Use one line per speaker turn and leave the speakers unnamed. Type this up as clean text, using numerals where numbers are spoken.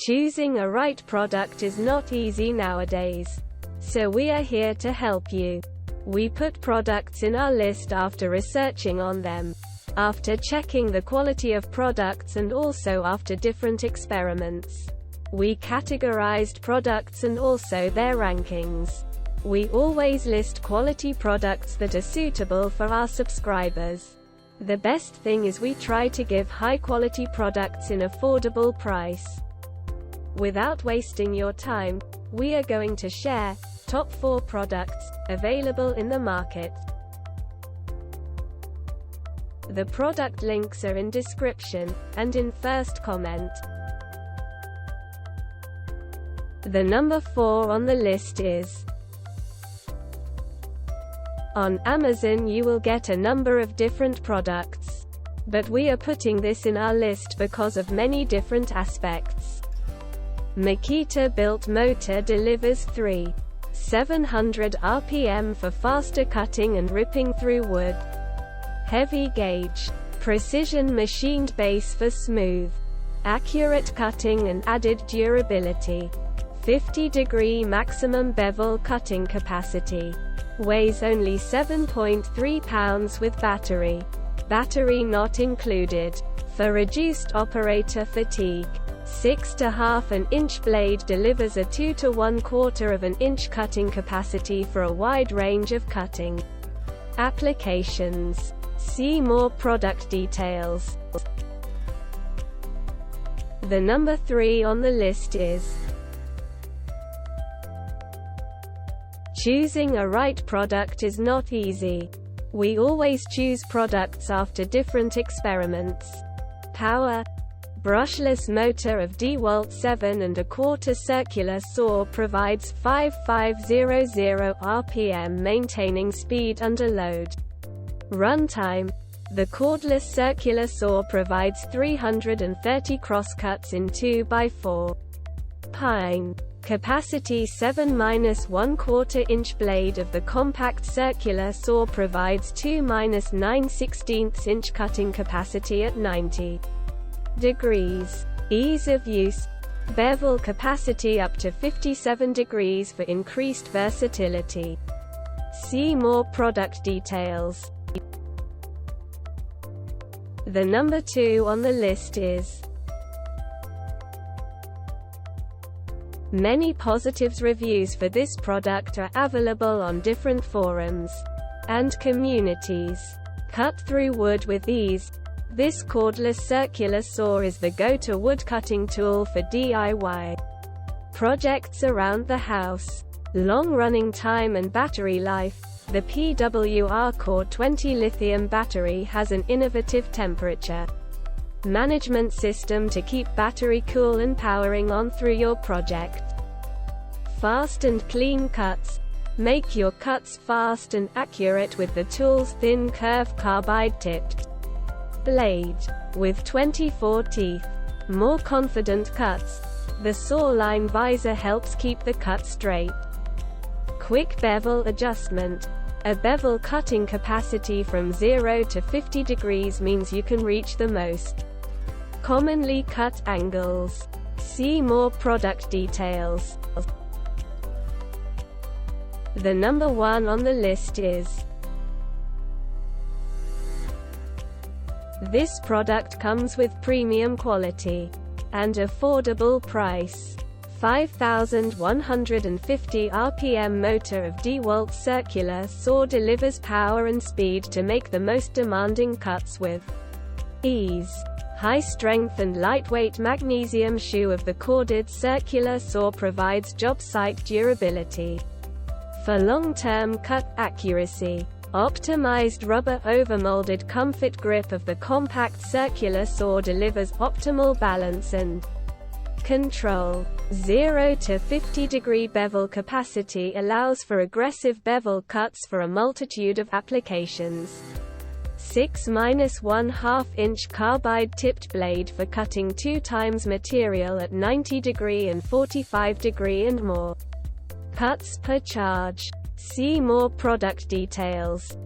Choosing a right product is not easy nowadays. So we are here to help you. We put products in our list after researching on them, after checking the quality of products, and also after different experiments. We categorized products and also their rankings. We always list quality products that are suitable for our subscribers. The best thing is we try to give high quality products in affordable price. Without wasting your time, we are going to share top 4 products available in the market. The product links are in description and in first comment. The number 4 on the list is on Amazon. You will get a number of different products, but we are putting this in our list because of many different aspects. Makita built motor delivers 700 RPM for faster cutting and ripping through wood. Heavy gauge, precision machined base for smooth, accurate cutting and added durability. 50-degree maximum bevel cutting capacity. Weighs only 7.3 pounds with battery. Battery not included. For reduced operator fatigue. 6.5 inch blade delivers a 2 to 1/4 inch cutting capacity for a wide range of cutting applications. See more product details. The number 3 on the list is choosing a right product is not easy. We always choose products after different experiments. Power brushless motor of DeWalt 7.25 circular saw provides 5500 RPM maintaining speed under load. Runtime. The cordless circular saw provides 330 crosscuts in 2x4. Pine. Capacity 7-1/4 inch blade of the compact circular saw provides 2-9/16 inch cutting capacity at 90 degrees. Ease of use. Bevel capacity up to 57 degrees for increased versatility. See more product details. The number 2 on the list is many positives. Reviews for this product are available on different forums and communities. Cut through wood with ease. This cordless circular saw is the go-to wood cutting tool for DIY projects around the house. Long running time and battery life. The PWR Core 20 lithium battery has an innovative temperature management system to keep battery cool and powering on through your project. Fast and clean cuts. Make your cuts fast and accurate with the tool's thin curved carbide-tipped blade. With 24 teeth. More confident cuts. The saw line visor helps keep the cut straight. Quick bevel adjustment. A bevel cutting capacity from 0 to 50 degrees means you can reach the most commonly cut angles. See more product details. The number 1 on the list is this product comes with premium quality and affordable price. 5150 RPM motor of DeWalt circular saw delivers power and speed to make the most demanding cuts with ease. High strength and lightweight magnesium shoe of the corded circular saw provides job site durability for long-term cut accuracy. Optimized rubber overmolded comfort grip of the compact circular saw delivers optimal balance and control. 0 to 50 degree bevel capacity allows for aggressive bevel cuts for a multitude of applications. 6-1/2 inch carbide tipped blade for cutting 2 times material at 90 degree and 45 degree and more cuts per charge. See more product details.